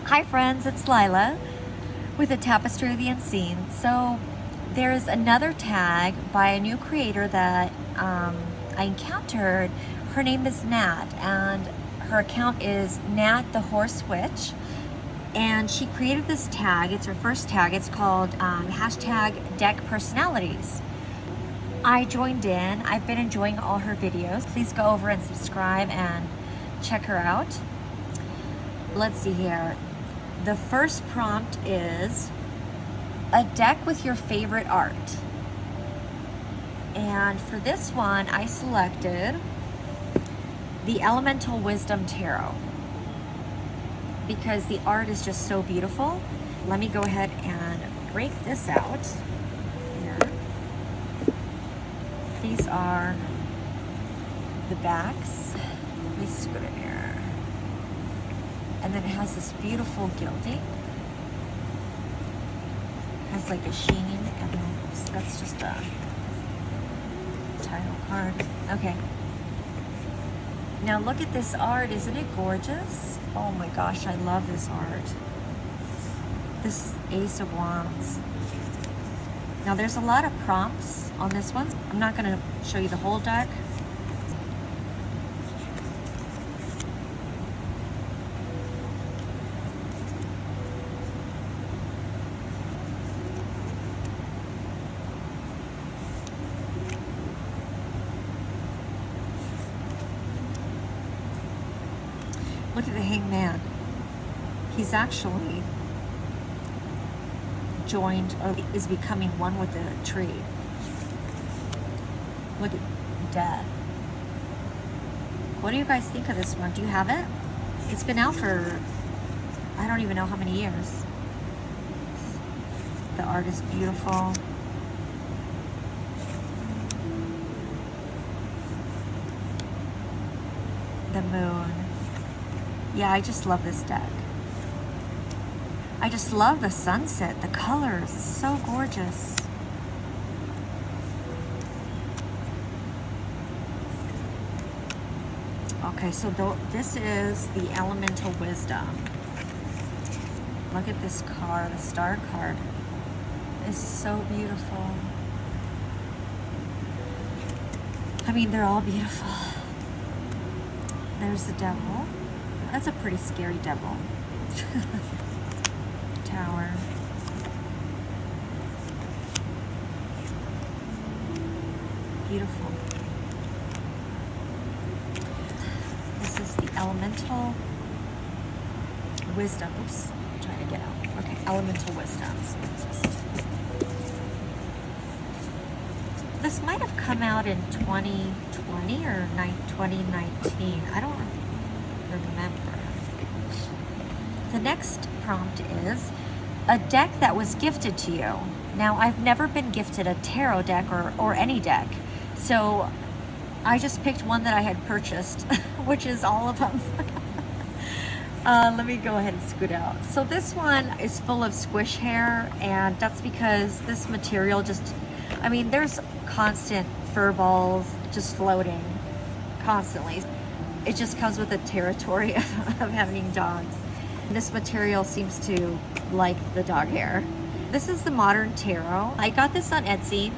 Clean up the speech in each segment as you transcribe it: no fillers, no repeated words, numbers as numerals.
Hi friends, it's Lila with the Tapestry of the Unseen. So there's another tag by a new creator that I encountered. Her name is Nat, and her account is Nat the Horse Witch. And she created this tag. It's her first tag. It's called hashtag deckpersonalities. I joined in. I've been enjoying all her videos. Please go over and subscribe and check her out. Let's see here. The first prompt is a deck with your favorite art. And for this one, I selected the Elemental Wisdom Tarot because the art is just so beautiful. Let me go ahead and break this out here. These are the backs. Let me scoot it here. And then it has this beautiful gilding. It has like a sheen, and that's just a title card. Okay. Now look at this art. Isn't it gorgeous? Oh my gosh, I love this art. This is Ace of Wands. Now there's a lot of prompts on this one. I'm not going to show you the whole deck. Look at the Hangman. He's actually joined, or is becoming one with the tree. Look at Death. What do you guys think of this one? Do you have it? It's been out for, I don't even know how many years. The art is beautiful. The Moon. Yeah, I just love this deck. I just love the sunset, the colors, it's so gorgeous. Okay, so this is the Elemental Wisdom. Look at this card, the Star card. It's so beautiful. I mean, they're all beautiful. There's the Devil. That's a pretty scary devil. Tower. Beautiful. This is the Elemental Wisdom. Oops, I'm trying to get out. Okay, Elemental Wisdoms. This might have come out in 2020 or 2019. I don't remember. The next prompt is a deck that was gifted to you. Now, I've never been gifted a tarot deck or any deck, so I just picked one that I had purchased, which is all of them. Let me go ahead and scoot out. So this one is full of squish hair, and that's because this material just, I mean, there's constant fur balls just floating constantly. It just comes with the territory of having dogs. This material seems to like the dog hair. This is the Modern Tarot. I got this on Etsy,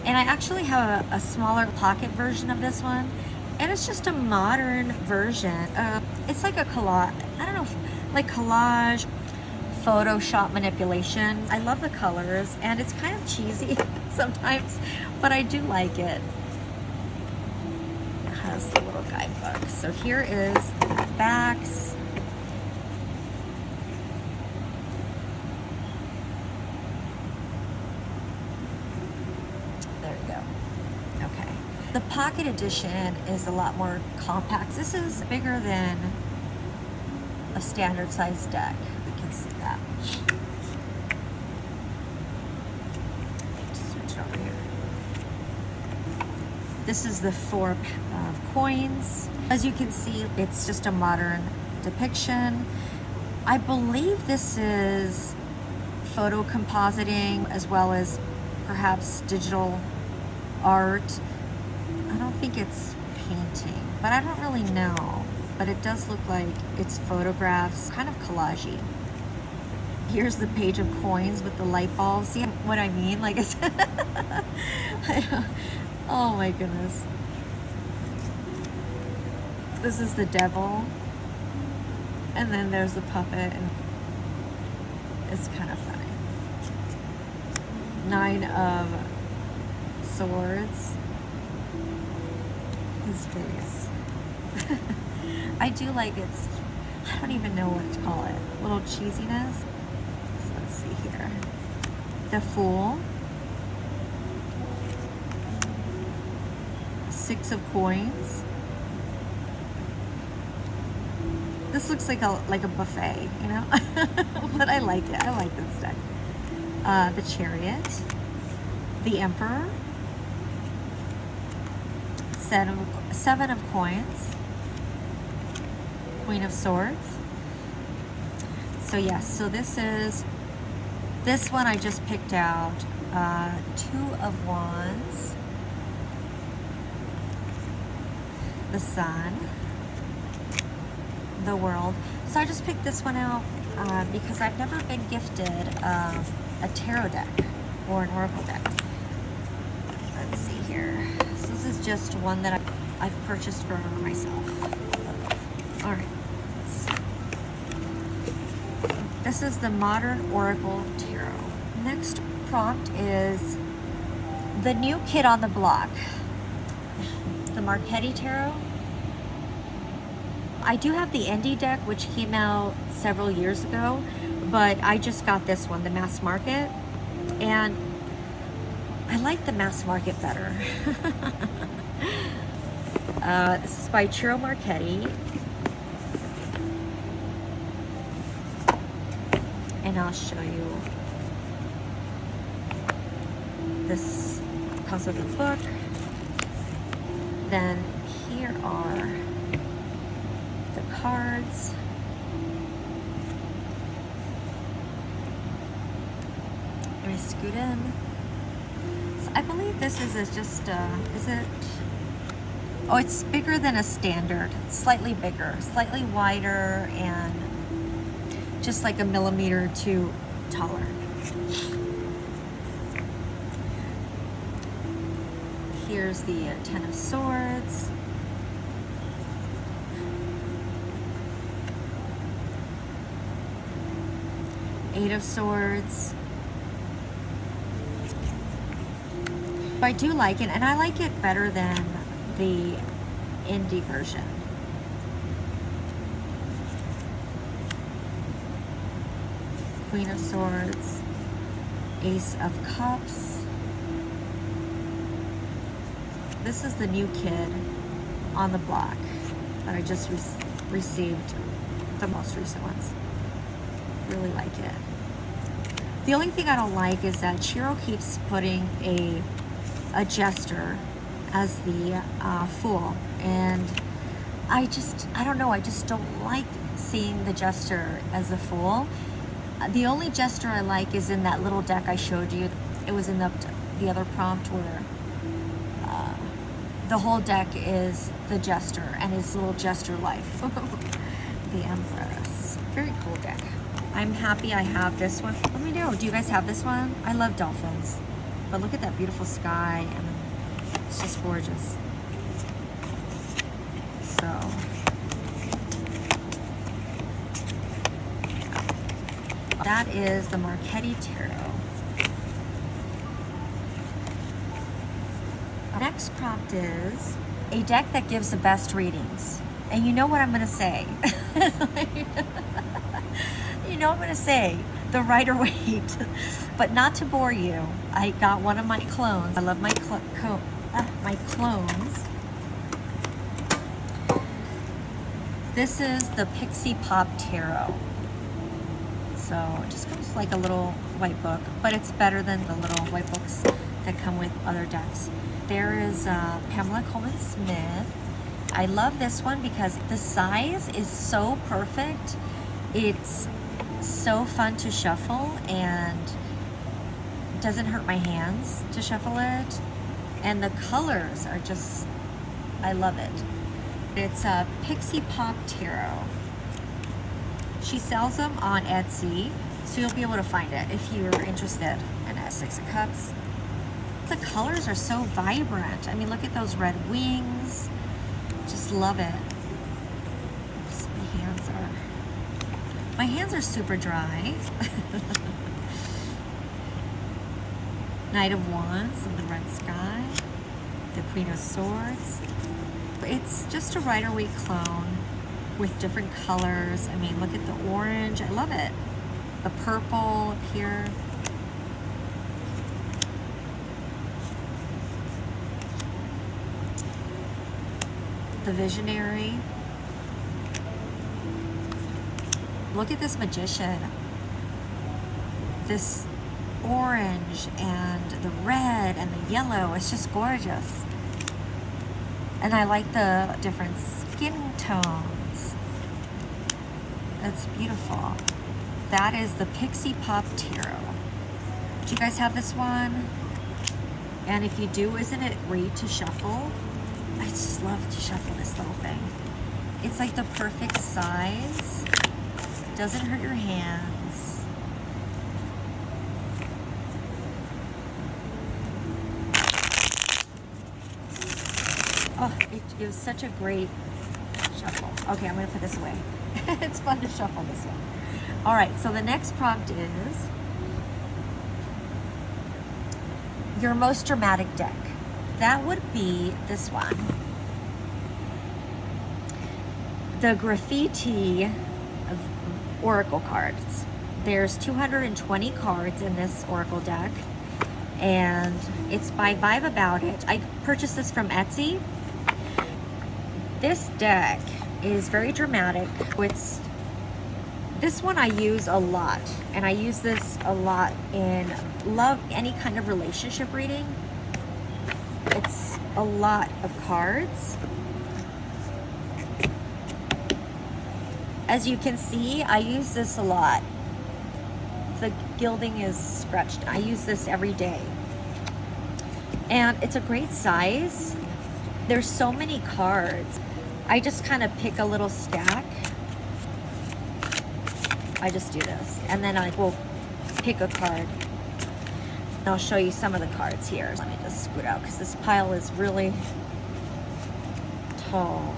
and I actually have a smaller pocket version of this one, and it's just a modern version. It's like a collage, I don't know, like collage, Photoshop manipulation. I love the colors, and it's kind of cheesy sometimes, but I do like it. It has the little guidebook. So here is the backs. The pocket edition is a lot more compact. This is bigger than a standard size deck. You can see that. Switch over here. This is the Four of Coins. As you can see, it's just a modern depiction. I believe this is photo compositing as well as perhaps digital art. I don't think it's painting, but I don't really know. but it does look like it's photographs, kind of collagey. Here's the page of coins with the light bulbs. See what I mean? Like it's oh my goodness. This is the devil. And then there's the puppet, and it's kind of funny. 9 of Swords. His face. I do like it's, I don't even know what to call it. A little cheesiness. So let's see here. The Fool. 6 of Coins. This looks like a buffet, you know? But I like it. I like this deck. The Chariot. The Emperor. 7 of Coins. Queen of Swords. So yes, so this one I just picked out. 2 of Wands. The Sun. The World. So I just picked this one out because I've never been gifted a tarot deck or an oracle deck. Let's see here. So this is just one that I've purchased for myself. All right. This is the Modern Oracle Tarot. Next prompt is the new kid on the block, the Marchetti Tarot. I do have the indie deck, which came out several years ago, but I just got this one, the mass market, and I like the mass market better. This is by Ciro Marchetti, and I'll show you. This comes with a book. Then here are the cards. Let me scoot in. So I believe this is just is it? Oh, it's bigger than a standard. It's slightly bigger, slightly wider, and just like a millimeter or 2 taller. Here's the 10 of Swords. Eight of Swords. I do like it, and I like it better than the indie version. Queen of Swords. Ace of Cups. This is the new kid on the block that I just received, the most recent ones. Really like it. The only thing I don't like is that Ciro keeps putting a jester as the fool, and I don't know, I just don't like seeing the jester as a fool. The only jester I like is in that little deck I showed you. It was in the other prompt where the whole deck is the jester and his little jester life. The Empress. Very cool deck. I'm happy I have this one. Let me know, do you guys have this one? I love dolphins, but look at that beautiful sky, and it's just gorgeous. So that is the Marchetti Tarot. Next prompt is a deck that gives the best readings. And you know what I'm going to say. You know what I'm going to say. The Rider-Waite. But not to bore you, I got one of my clones. I love my clones. This is the Pixie Pop Tarot. So it just comes like a little white book, but it's better than the little white books that come with other decks. There is Pamela Coleman Smith. I love this one because the size is so perfect. It's so fun to shuffle and doesn't hurt my hands to shuffle it. And the colors are just, I love it. It's a Pixie Pop Tarot. She sells them on Etsy, so you'll be able to find it if you're interested in a Six of Cups. The colors are so vibrant. I mean, look at those red wings. Just love it. Oops, my hands are super dry. Knight of Wands and the red sky. The Queen of Swords. It's just a Rider-Waite clone with different colors. I mean, look at the orange. I love it. The purple up here. The Visionary. Look at this Magician. This orange and the red and the yellow. It's just gorgeous. And I like the different skin tones. That's beautiful. That is the Pixie Pop Tarot. Do you guys have this one? And if you do, isn't it great to shuffle? I just love to shuffle this little thing. It's like the perfect size. Doesn't hurt your hands. Oh, it was such a great shuffle. Okay, I'm gonna put this away. It's fun to shuffle this one. All right, so the next prompt is your most dramatic deck. That would be this one. The Graffiti Oracle cards. There's 220 cards in this Oracle deck, and it's by Vibe About It. I purchased this from Etsy. This deck is very dramatic. This one I use a lot, and I use this a lot in love, any kind of relationship reading. It's a lot of cards. As you can see, I use this a lot. The gilding is stretched. I use this every day. And it's a great size. There's so many cards. I just kind of pick a little stack. I just do this. And then I will pick a card. And I'll show you some of the cards here. Let me just scoot out because this pile is really tall.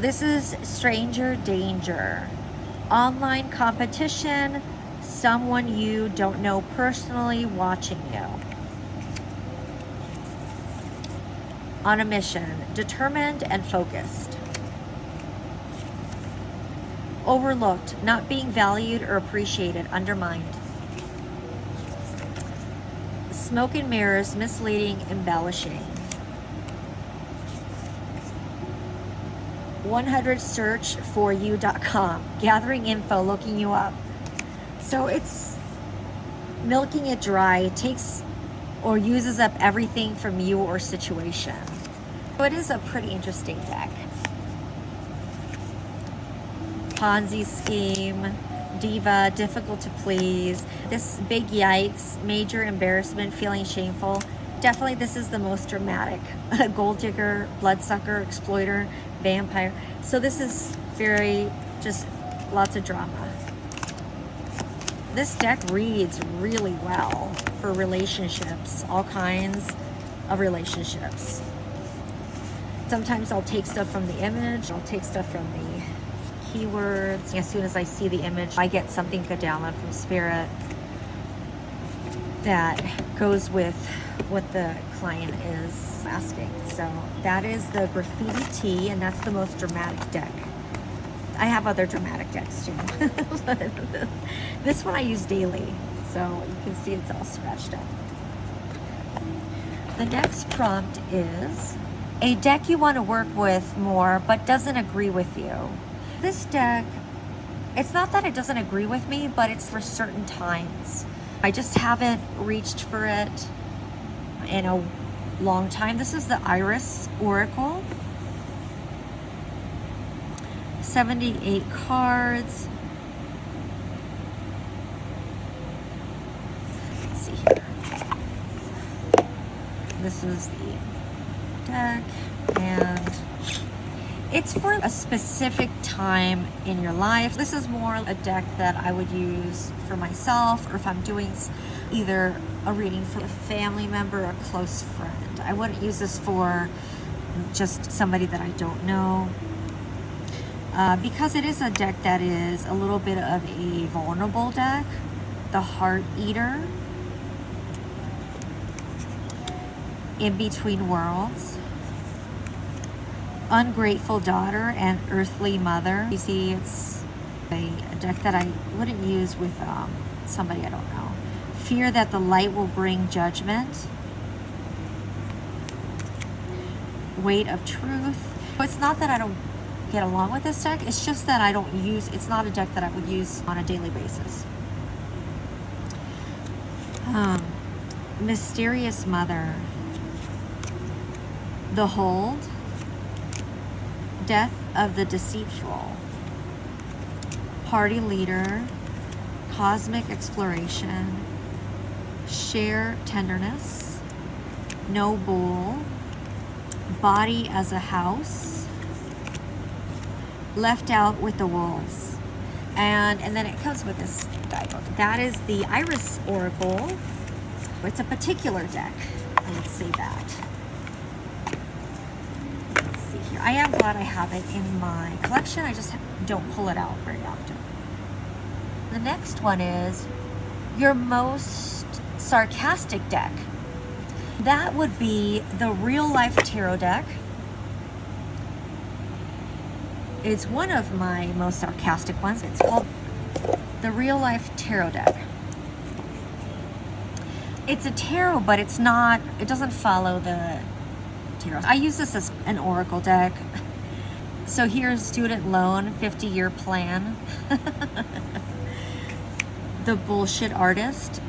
This is Stranger Danger. Online competition. Someone you don't know personally watching you. On a mission. Determined and focused. Overlooked. Not being valued or appreciated. Undermined. Smoke and mirrors. Misleading. Embellishing. 100searchforyou.com. Gathering info, looking you up. So it's milking it dry. It takes or uses up everything from you or situation. So it is a pretty interesting deck. Ponzi scheme, diva, difficult to please. This big yikes, major embarrassment, feeling shameful. Definitely this is the most dramatic. Gold digger, bloodsucker, exploiter, vampire. So this is very, just lots of drama. This deck reads really well for relationships, all kinds of relationships. Sometimes I'll take stuff from the image, I'll take stuff from the keywords. As soon as I see the image, I get something to download from Spirit that goes with what the client is asking. So that is the Graffiti Tea, and that's the most dramatic deck. I have other dramatic decks too. But this one I use daily, so you can see it's all scratched up. The next prompt is a deck you want to work with more but doesn't agree with you. This deck, it's not that it doesn't agree with me, but it's for certain times. I just haven't reached for it in a long time. This is the Iris Oracle. 78 cards. Let's see here. This is the deck. And it's for a specific time in your life. This is more a deck that I would use for myself, or if I'm doing either a reading for a family member or a close friend. I wouldn't use this for just somebody that I don't know. Because it is a deck that is a little bit of a vulnerable deck. The Heart Eater, In Between Worlds, Ungrateful Daughter, and Earthly Mother. You see, it's a deck that I wouldn't use with somebody I don't know. Fear that the light will bring judgment. Weight of Truth. It's not that I don't get along with this deck, it's just that I don't use, it's not a deck that I would use on a daily basis. Mysterious Mother, The Hold, Death of the Deceitful, Party Leader, Cosmic Exploration, Share Tenderness, No Bull, Body as a House, Left Out with the Wolves. And then it comes with this guidebook. That is the Iris Oracle. It's a particular deck, I would say that. Let's see here. I am glad I have it in my collection. I just don't pull it out very often. The next one is your most sarcastic deck. That would be the Real Life Tarot deck. It's one of my most sarcastic ones. It's called the Real Life Tarot deck. It's a tarot, but it's not, it doesn't follow the tarot. I use this as an oracle deck. So here's Student Loan, 50-year plan. The Bullshit Artist.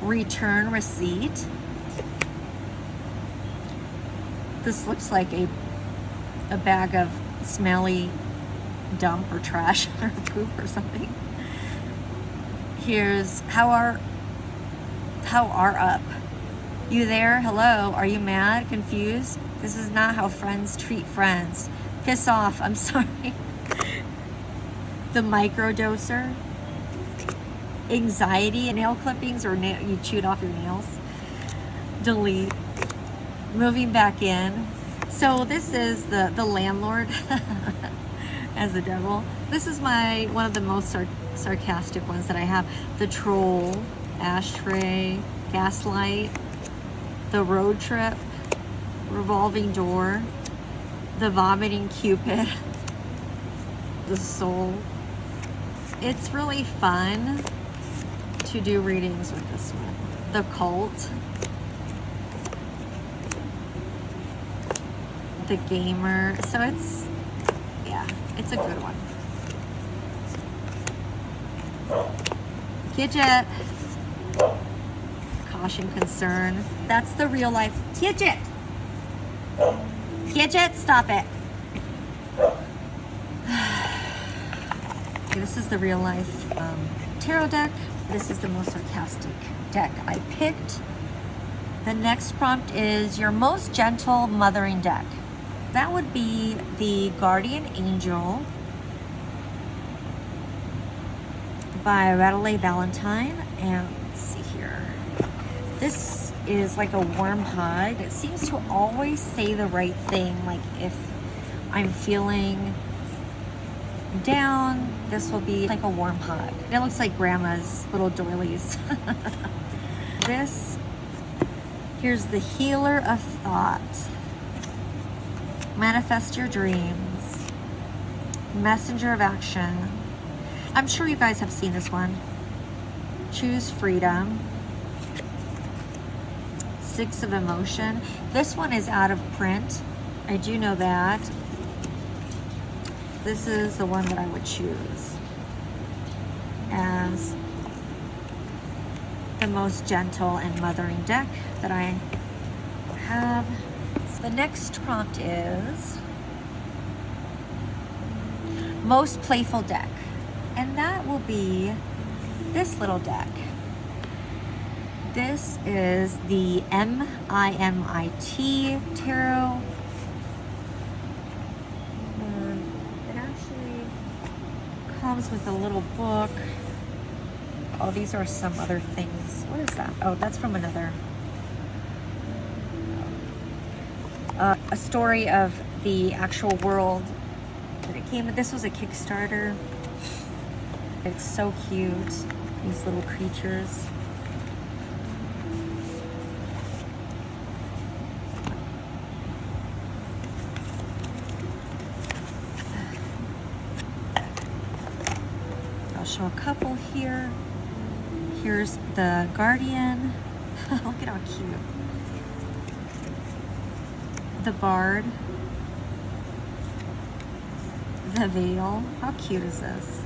Return Receipt. This looks like a bag of smelly dump or trash or poop or something. Here's how are up. You there? Hello? Are you mad? Confused? This is not how friends treat friends. Piss off. I'm sorry. The Microdoser. Anxiety, nail clippings, or you chewed off your nails. Delete. Moving back in. So this is the Landlord as the devil. This is one of the most sarcastic ones that I have. The Troll, Ashtray, Gaslight, The Road Trip, Revolving Door, The Vomiting Cupid, The Soul. It's really fun to do readings with this one. The Cult, The Gamer. So it's a good one. Gidget. Caution, concern. That's the Real Life. Gidget! Gidget, stop it. Okay, this is the Real Life Tarot deck. This is the most sarcastic deck I picked. The next prompt is your most gentle mothering deck. That would be the Guardian Angel by Radley Valentine. And let's see here. This is like a warm hug. It seems to always say the right thing. Like if I'm feeling down, this will be like a warm hug. It looks like grandma's little doilies. Here's the Healer of Thought. Manifest Your Dreams. Messenger of Action. I'm sure you guys have seen this one. Choose Freedom. Six of Emotion. This one is out of print. I do know that. This is the one that I would choose as the most gentle and mothering deck that I have. The next prompt is most playful deck, and that will be this little deck. This is the MIMIT Tarot. It actually comes with a little book. Oh, these are some other things. What is that? Oh, that's from another. A story of the actual world that it came with. This was a Kickstarter. It's so cute. These little creatures. I'll show a couple here. Here's the Guardian. Look at how cute. The Bard. The Veil. How cute is this?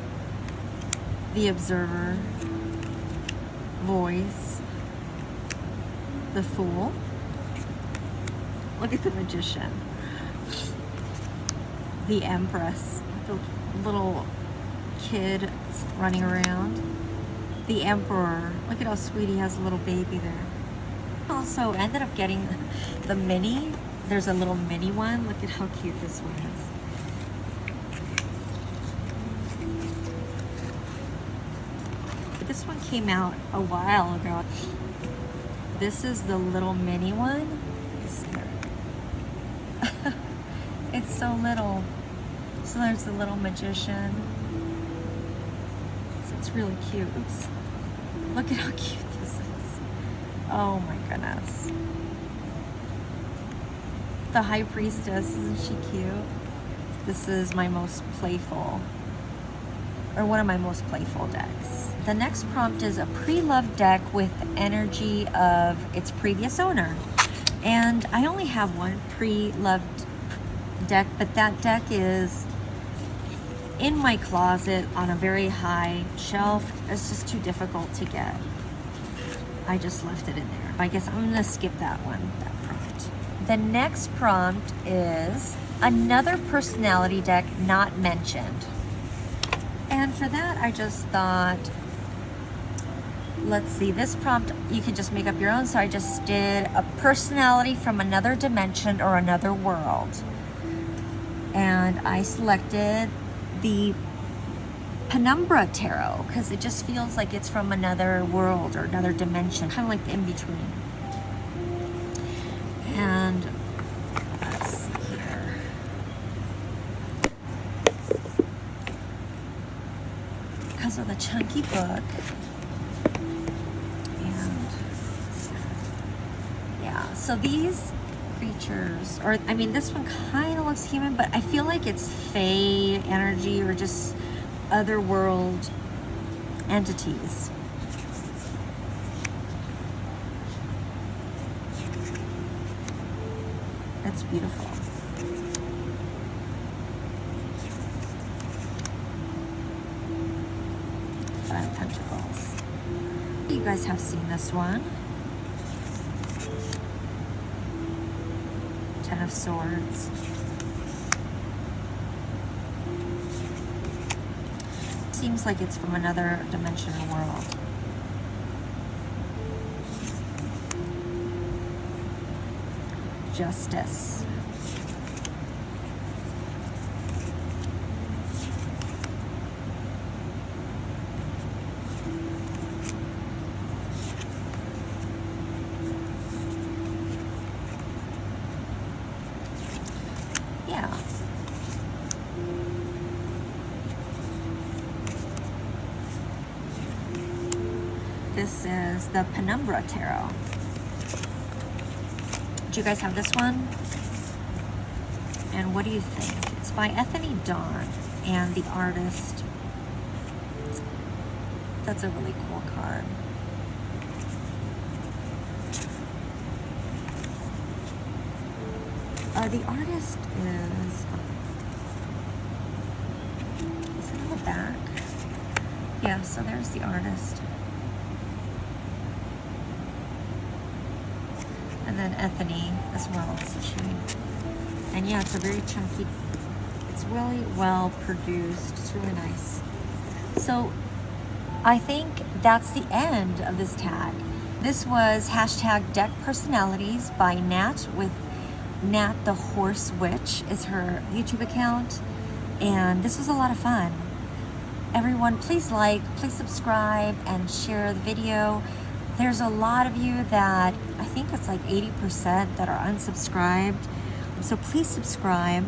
The Observer. Voice. The Fool. Look at the Magician. The Empress. The little kid running around. The Emperor. Look at how sweet, he has a little baby there. Also ended up getting the mini. There's a little mini one. Look at how cute this one is. This one came out a while ago. This is the little mini one. It's so little. So there's the little magician. It's really cute. Oops. Look at how cute this is. Oh my goodness. The High Priestess, isn't she cute? This is my most playful, or one of my most playful decks. The next prompt is a pre-loved deck with the energy of its previous owner. And I only have one pre-loved deck, but that deck is in my closet on a very high shelf. It's just too difficult to get. I just left it in there. I guess I'm gonna skip that one, that prompt. The next prompt is another personality deck not mentioned. And for that, I just thought, let's see, this prompt, you can just make up your own. So I just did a personality from another dimension or another world. And I selected the Penumbra Tarot because it just feels like it's from another world or another dimension, kind of like the in-between. And let's see here. Because of the chunky book. And yeah, so these creatures, or I mean, this one kind of looks human, but I feel like it's fae energy or just otherworld entities. That's beautiful. Five of Pentacles. You guys have seen this one. Ten of Swords. Seems like it's from another dimension or world. Justice. Yeah. This is the Penumbra Tarot. Do you guys have this one? And what do you think? It's by Ethany Dawn and the artist. That's a really cool card. The artist is it on the back? Yeah, so there's the artist. And then Ethany as well. So and yeah, it's a very chunky, it's really well produced. It's really nice. So I think that's the end of this tag. This was hashtag deckpersonalities by Nat, with Nat the Horse Witch is her YouTube account. And this was a lot of fun. Everyone, please like, please subscribe, and share the video. There's a lot of you that, I think it's like 80% that are unsubscribed. So please subscribe.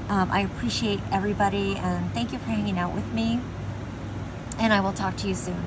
I appreciate everybody, and thank you for hanging out with me. And I will talk to you soon.